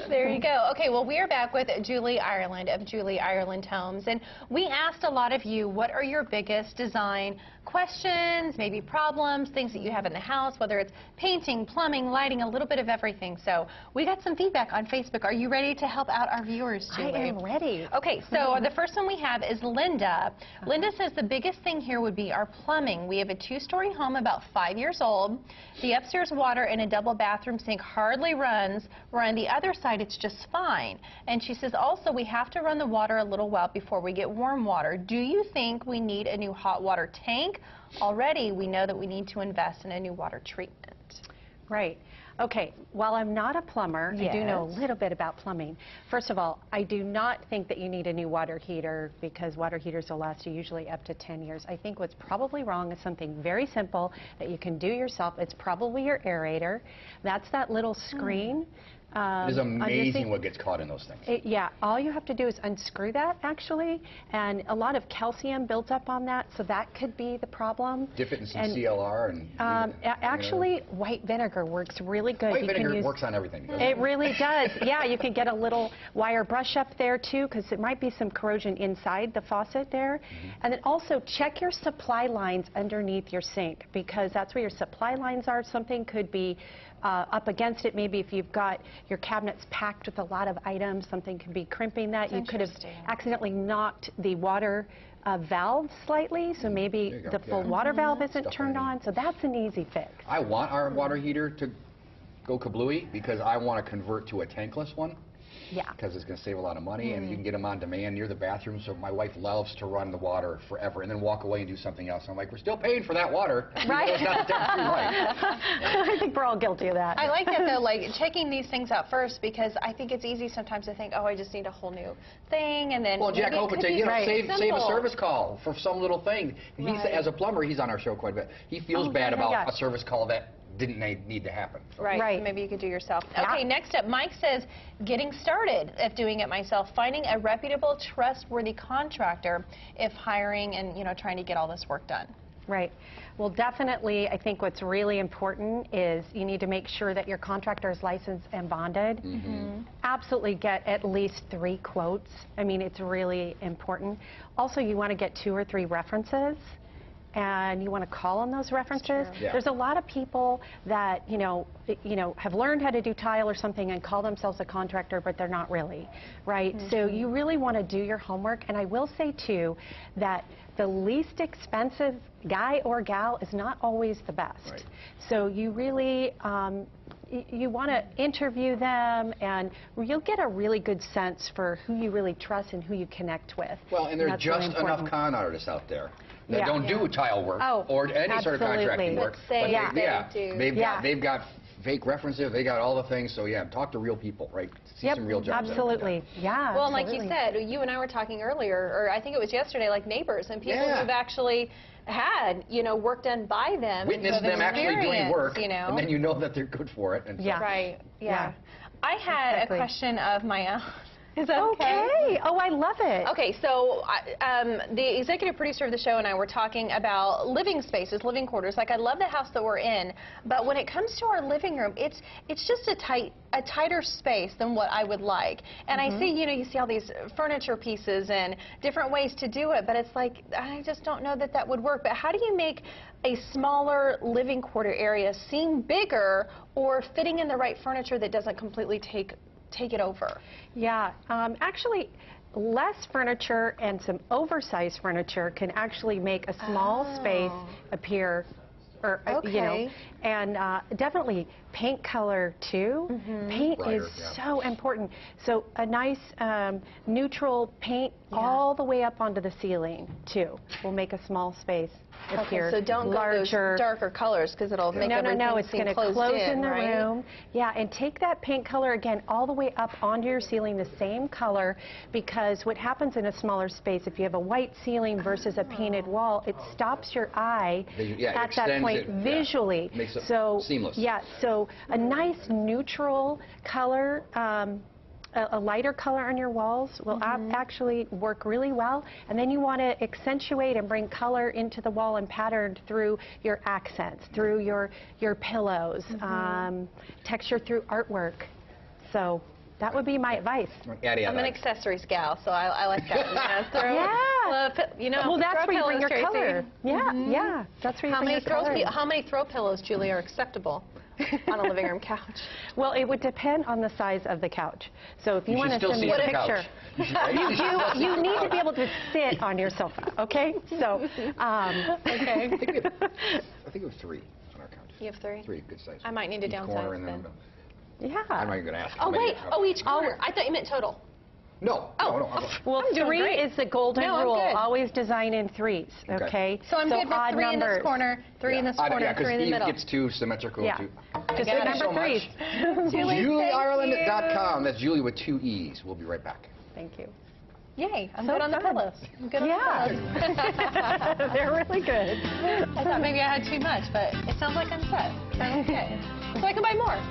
There you go. Okay, well, we are back with Julie Ireland of Julee Ireland Homes, and we asked a lot of you, what are your biggest design questions, maybe problems, things that you have in the house, whether it's painting, plumbing, lighting, a little bit of everything. So we got some feedback on Facebook. Are you ready to help out our viewers, Julie? I am ready. Okay, so the first one we have is Linda. Linda says the biggest thing here would be our plumbing. We have a 2-story home about 5 years old. The upstairs water in a double bathroom sink hardly runs, where on the other side it's just fine. And she says also we have to run the water a little while before we get warm water. Do you think we need a new hot water tank? Already we know that we need to invest in a new water treatment. Right. Okay, while I'm not a plumber, Yes. I do know a little bit about plumbing. First of all, I do not think that you need a new water heater because water heaters will last you usually up to 10 years. I think what's probably wrong is something very simple that you can do yourself. It's probably your aerator. That's that little screen. It's amazing what gets caught in those things. Yeah, all you have to do is unscrew that, actually, and a lot of calcium built up on that, so that could be the problem. Dip it in some CLR and... actually, white vinegar works really good. White vinegar works on everything, doesn't it? It really does. Yeah, you can get a little wire brush up there, too, because it might be some corrosion inside the faucet there. And then also check your supply lines underneath your sink, because that's where your supply lines are. Something could be up against it. Maybe if you've got your cabinets packed with a lot of items, something could be crimping that. You could have accidentally knocked the water valve slightly, so maybe the full water valve isn't turned on. So that's an easy fix. I want our water heater to go kablooey because I want to convert to a tankless one. Yeah. Because it's going to save a lot of money, and you can get them on demand near the bathroom. So my wife loves to run the water forever and then walk away and do something else. I'm like, we're still paying for that water. Right. It's not the temperature we like. I think we're all guilty of that. I like that, though, like checking these things out first, because I think it's easy sometimes to think, oh, I just need a whole new thing, and then... Well, Jack Hope would say, you know, save a service call for some little thing. As a plumber, he's on our show quite a bit. He feels bad about a service call that didn't need to happen. So. Right. So maybe you could do yourself. Okay, next up, Mike says, getting started at doing it myself, finding a reputable, trustworthy contractor if hiring and, you know, trying to get all this work done. Right. Well, definitely, I think what's really important is you need to make sure that your contractor is licensed and bonded. Absolutely get at least 3 quotes. I mean, it's really important. Also, you want to get 2 or 3 references. And you want to call on those references. There's a lot of people that have learned how to do tile or something and call themselves a contractor, but they're not really, right? So you really want to do your homework. And I will say too that the least expensive guy or gal is not always the best. So you really you want to interview them, and you'll get a really good sense for who you really trust and who you connect with. Well, and there's just enough con artists out there that don't do tile work or any sort of contracting work. But they've got fake references, they got all the things, so talk to real people, right? See some real jobs. Absolutely, Well, like you said, you and I were talking earlier, or I think it was yesterday, like neighbors and people who've actually had, work done by them. Witnessed them actually doing work, and then you know that they're good for it. And so. Right, I had a question of my own. Is that okay? Oh, I love it. Okay, so the executive producer of the show and I were talking about living spaces, living quarters. Like, I love the house that we're in, but when it comes to our living room, it's just a tighter space than what I would like. And I see, you see all these furniture pieces and different ways to do it, but it's like, I just don't know that that would work. But how do you make a smaller living quarter area seem bigger or fitting in the right furniture that doesn't completely take it over? Actually, less furniture and some oversized furniture can actually make a small space appear, and definitely paint color too. Paint is so important. So a nice neutral paint all the way up onto the ceiling too will make a small space appear so don't larger. Go those darker colors because it'll make everything it's going to close in the room. And take that paint color again all the way up onto your ceiling, the same color, because what happens in a smaller space, if you have a white ceiling versus a painted wall, it stops your eye at that point visually. Makes it seamless. So a nice neutral color, a lighter color on your walls will actually work really well. And then you want to accentuate and bring color into the wall and pattern through your accents, through your pillows, texture through artwork. So That would be my advice. I'm an accessories gal, so I like that. Well, that's where you bring your color. Yeah, that's where you bring your color. How many throw pillows, Julie, are acceptable on a living room couch? Well, it would depend on the size of the couch. So if you want to send me a picture, you need to be able to sit on your sofa, okay? So, okay. I think we have 3 on our couch. You have 3? 3, good size. I might need to downsize then. Yeah. I'm not even going to ask. Oh, wait. Each corner. I thought you meant total. No. Well, 3 is the golden rule. Always design in 3s, okay? So I'm good with 3 in this corner, 3 in this corner, 3 in the middle. Because Steve gets 2 symmetrical. Yeah. Just remember 3s. JulieIreland.com. That's Julie with 2 E's. We'll be right back. Thank you. Yay, I'm good on the pillows. I'm good on the pillows. They're really good. I thought maybe I had too much, but it sounds like I'm set. So I'm okay. So I can buy more.